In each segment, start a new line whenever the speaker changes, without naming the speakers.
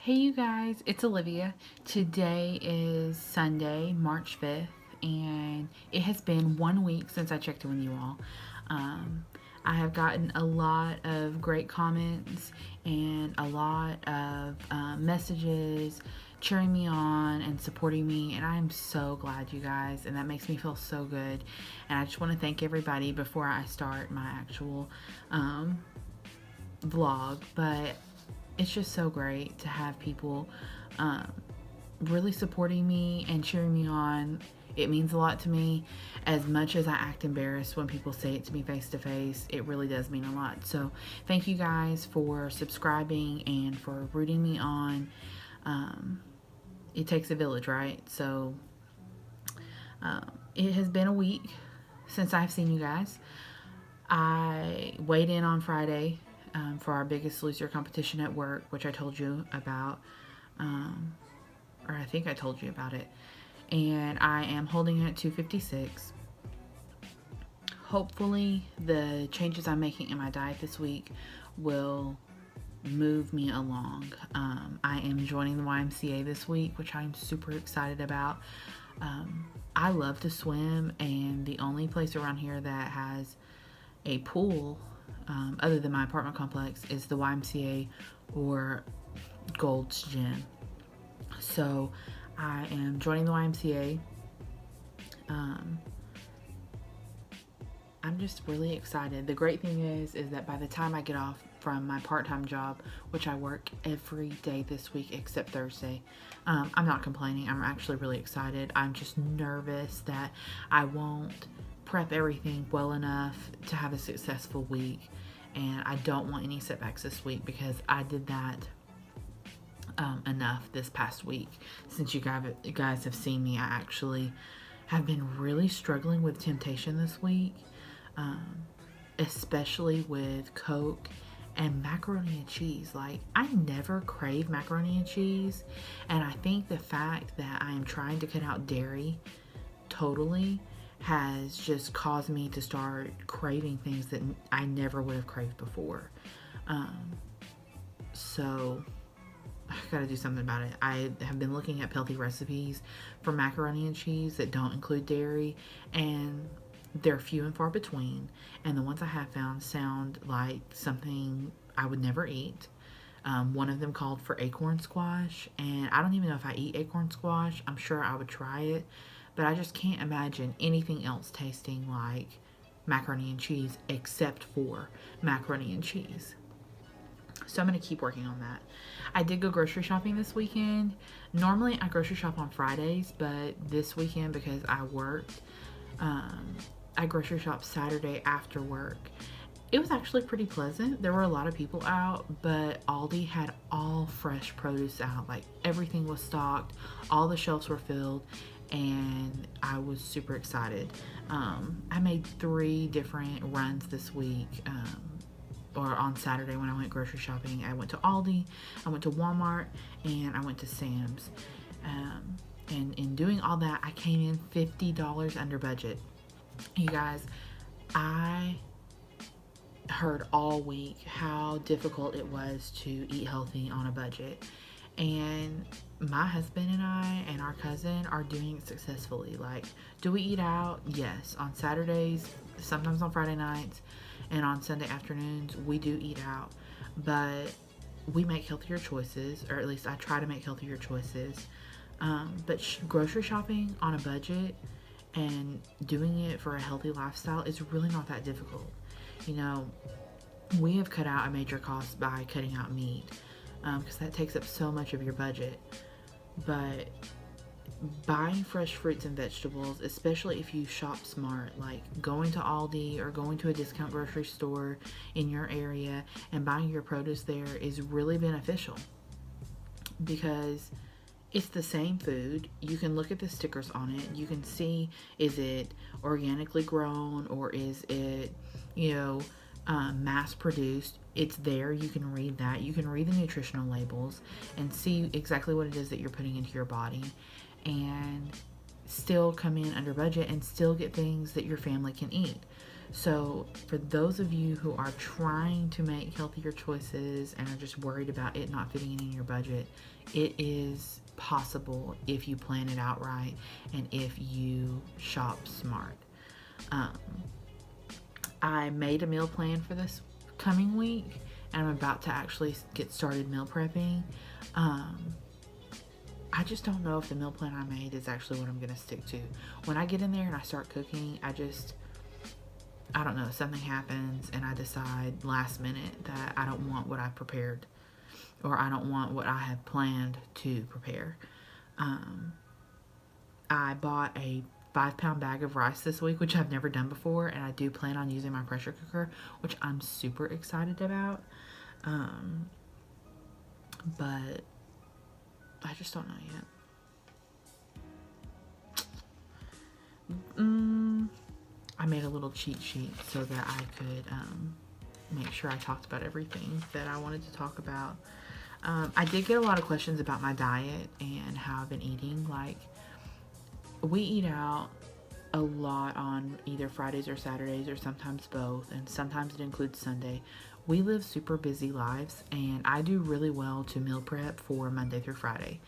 Hey you guys, it's Olivia. Today is Sunday, March 5th, and it has been 1 week since I checked in with you all. Um, I have gotten a lot of great comments and a lot of messages cheering me on and supporting me, and I am so glad, you guys, and that makes me feel so good. And I just want to thank everybody before I start my actual um, vlog, but it's just so great to have people um, really supporting me and cheering me on. It means a lot to me. As much as I act embarrassed when people say it to me face to face, it really does mean a lot. So, thank you guys for subscribing and for rooting me on. Um, it takes a village, right? So, it has been a week since I've seen you guys. I weighed in on Friday for our Biggest Loser competition at work, which I told you about, um, or I think I told you about it. And I am holding it at 256. Hopefully, the changes I'm making in my diet this week will move me along. I am joining the YMCA this week, which I'm super excited about. I love to swim, and the only place around here that has a pool, other than my apartment complex, is the YMCA or Gold's Gym. So I am joining the YMCA. Um, I'm just really excited. The great thing is that by the time I get off from my part-time job, which I work every day this week except Thursday, I'm not complaining. I'm actually really excited. I'm just nervous that I won't prep everything well enough to have a successful week, and I don't want any setbacks this week because I did that enough this past week. Since you guys have seen me, I actually have been really struggling with temptation this week, um, especially with Coke and macaroni and cheese. Like, I never crave macaroni and cheese, and I think the fact that I am trying to cut out dairy totally has just caused me to start craving things that I never would have craved before. Um, so I gotta do something about it. I have been looking at healthy recipes for macaroni and cheese that don't include dairy, and they're few and far between. And the ones I have found sound like something I would never eat. One of them called for acorn squash, and I don't even know if I eat acorn squash. I'm sure I would try it, but I just can't imagine anything else tasting like macaroni and cheese except for macaroni and cheese. So I'm going to keep working on that. I did go grocery shopping this weekend. Normally I grocery shop on Fridays, but this weekend, because I worked, um, I grocery shop Saturday after work. It was actually pretty pleasant. There were a lot of people out, but Aldi had all fresh produce out. Like, everything was stocked, all the shelves were filled, and I was super excited. I made 3 different runs this week. Or on Saturday when I went grocery shopping, I went to Aldi, I went to Walmart, and I went to Sam's. And in doing all that, I came in $50 under budget. You guys, I heard all week how difficult it was to eat healthy on a budget. And my husband and I and our cousin are doing it successfully. Like, do we eat out? Yes. On Saturdays, sometimes on Friday nights, and on Sunday afternoons, we do eat out. But we make healthier choices, or at least I try to make healthier choices. But grocery shopping on a budget and doing it for a healthy lifestyle is really not that difficult. You know, we have cut out a major cost by cutting out meat, because that takes up so much of your budget. But buying fresh fruits and vegetables, especially if you shop smart, like going to Aldi or going to a discount grocery store in your area and buying your produce there, is really beneficial because it's the same food. You can look at the stickers on it. You can see, is it organically grown or is it, mass produced? It's there. You can read that. You can read the nutritional labels and see exactly what it is that you're putting into your body, and still come in under budget and still get things that your family can eat. So for those of you who are trying to make healthier choices and are just worried about it not fitting in your budget, it is possible if you plan it out right and if you shop smart. Um, I made a meal plan for this coming week, and I'm about to actually get started meal prepping. Um, I just don't know if the meal plan I made is actually what I'm going to stick to. When I get in there and I start cooking, I don't know, something happens and I decide last minute that I don't want what I prepared, or I don't want what I have planned to prepare. Um, I bought a 5 pound bag of rice this week, which I've never done before, and I do plan on using my pressure cooker, which I'm super excited about. Um, but I just don't know yet. I made a little cheat sheet so that I could make sure I talked about everything that I wanted to talk about. I did get a lot of questions about my diet and how I've been eating. Like, we eat out a lot on either Fridays or Saturdays, or sometimes both, and sometimes it includes Sunday. We live super busy lives, and I do really well to meal prep for Monday through Friday.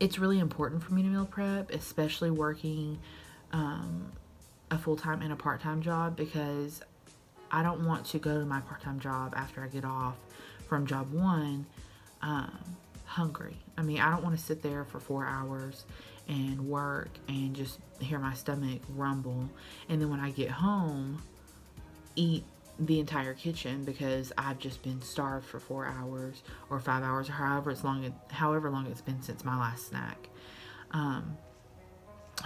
It's really important for me to meal prep, especially working a full-time and a part-time job, because I don't want to go to my part-time job after I get off from job one hungry. I mean, I don't want to sit there for 4 hours and work and just hear my stomach rumble, and then when I get home, eat the entire kitchen because I've just been starved for 4 hours or 5 hours, or however long it's been since my last snack.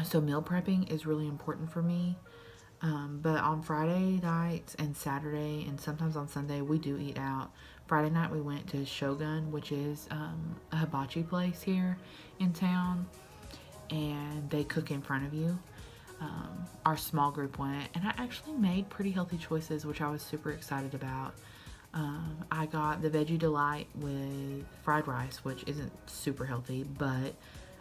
So meal prepping is really important for me. But on Friday nights and Saturday and sometimes on Sunday, we do eat out. Friday night we went to Shogun, which is a hibachi place here in town, and they cook in front of you. Our small group went, and I actually made pretty healthy choices, which I was super excited about. I got the Veggie Delight with fried rice, which isn't super healthy, but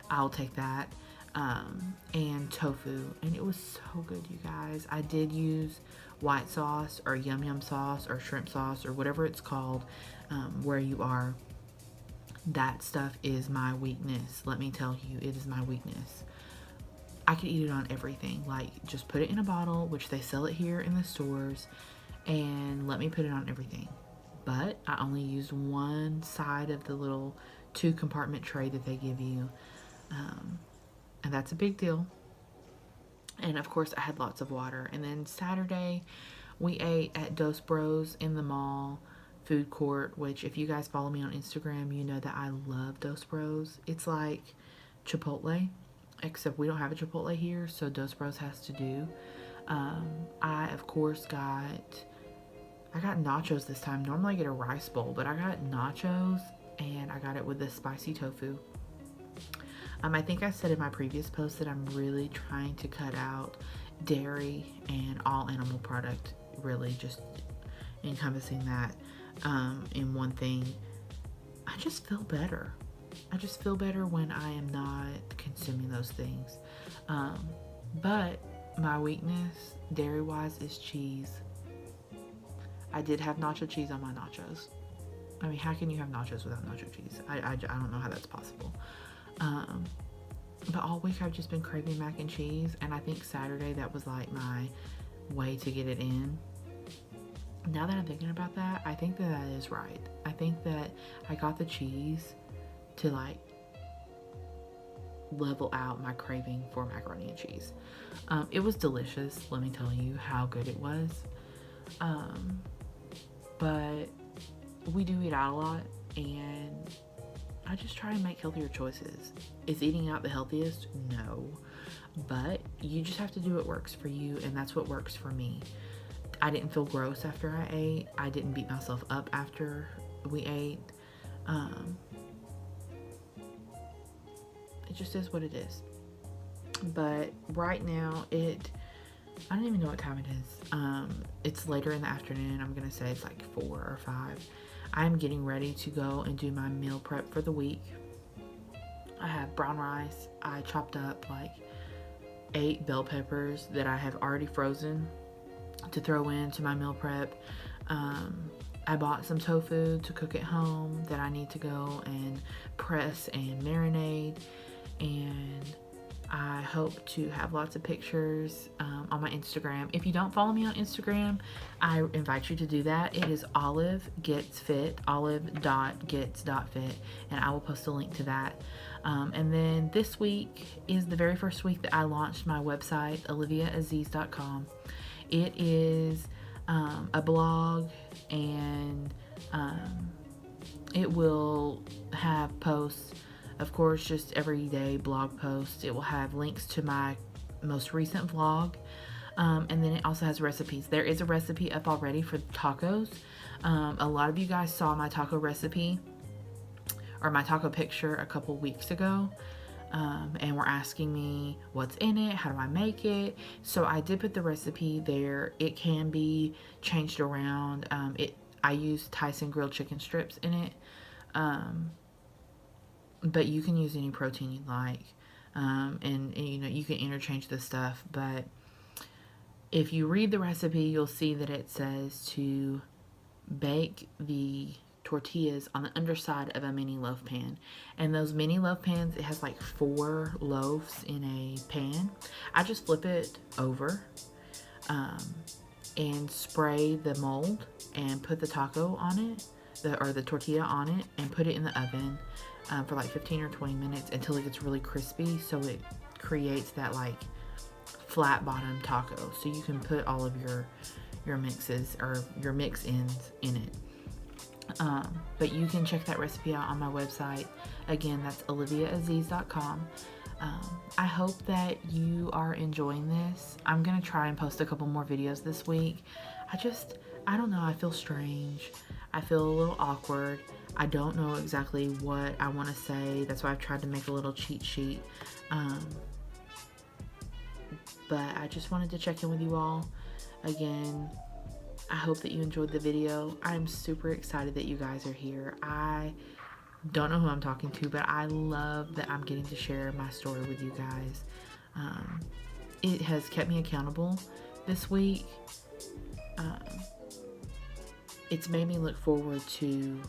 I'll take that. And tofu, and it was so good, you guys. I did use white sauce or yum yum sauce or shrimp sauce or whatever it's called where you are. That stuff is my weakness. Let me tell you, it is my weakness. I could eat it on everything. Like, just put it in a bottle, which they sell it here in the stores, and let me put it on everything. But I only used one side of the little 2-compartment tray that they give you. And that's a big deal. And of course, I had lots of water. And then Saturday, we ate at Dos Bros in the mall food court, which, if you guys follow me on Instagram, you know that I love Dos Bros. It's like Chipotle, except we don't have a Chipotle here, so Dos Bros has to do. I, of course, got nachos this time. Normally I get a rice bowl, but I got nachos, and I got it with the spicy tofu. I think I said in my previous post that I'm really trying to cut out dairy and all animal product, really just encompassing that in one thing. I just feel better. I just feel better when I am not consuming those things. But my weakness, dairy-wise, is cheese. I did have nacho cheese on my nachos. I mean, how can you have nachos without nacho cheese? I don't know how that's possible. But all week I've just been craving mac and cheese, and I think Saturday that was like my way to get it in. Now that I'm thinking about that, I think that is right. I think that I got the cheese to like level out my craving for macaroni and cheese. It was delicious, let me tell you how good it was. But we do eat out a lot, and I just try and make healthier choices. Is eating out the healthiest? No. But you just have to do what works for you, and that's what works for me. I didn't feel gross after I ate. I didn't beat myself up after we ate. It just is what it is. But right now, I don't even know what time it is. It's later in the afternoon. I'm going to say it's like 4 or 5. I'm getting ready to go and do my meal prep for the week. I have brown rice. I chopped up like 8 bell peppers that I have already frozen to throw into my meal prep. I bought some tofu to cook at home that I need to go and press and marinate, and I hope to have lots of pictures on my Instagram. If you don't follow me on Instagram, I invite you to do that. It is Olive Gets Fit, olive.gets.fit, and I will post a link to that. And then this week is the very first week that I launched my website, oliviaaziz.com. It is a blog, and it will have posts, of course, just everyday blog posts. It will have links to my most recent vlog, and then it also has recipes. There is a recipe up already for tacos. A lot of you guys saw my taco recipe or my taco picture a couple weeks ago, and were asking me what's in it, how do I make it. So I did put the recipe there. It can be changed around. I use Tyson grilled chicken strips in it, but you can use any protein you'd like, and you know, you can interchange the stuff. But if you read the recipe, you'll see that it says to bake the tortillas on the underside of a mini loaf pan. And those mini loaf pans, it has like 4 loaves in a pan. I just flip it over and spray the mold and put the taco on it, or the tortilla on it, and put it in the oven for like 15 or 20 minutes until it gets really crispy, so it creates that like flat bottom taco, so you can put all of your mixes or your mix ins in it. But you can check that recipe out on my website. Again, that's oliviaaziz.com. I hope that you are enjoying this. I'm gonna try and post a couple more videos this week. I don't know, I feel strange. I feel a little awkward. I don't know exactly what I want to say. That's why I've tried to make a little cheat sheet. But I just wanted to check in with you all. Again, I hope that you enjoyed the video. I'm super excited that you guys are here. I don't know who I'm talking to, but I love that I'm getting to share my story with you guys. It has kept me accountable this week. It's made me look forward to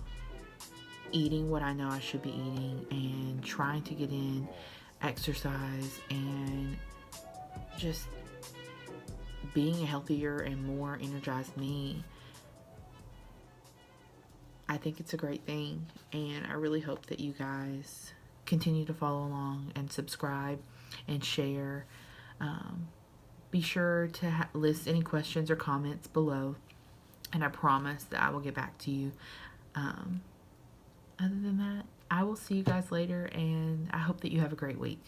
eating what I know I should be eating and trying to get in exercise and just being a healthier and more energized me. I think it's a great thing, and I really hope that you guys continue to follow along and subscribe and share. Be sure to list any questions or comments below, and I promise that I will get back to you. Other than that, I will see you guys later, and I hope that you have a great week.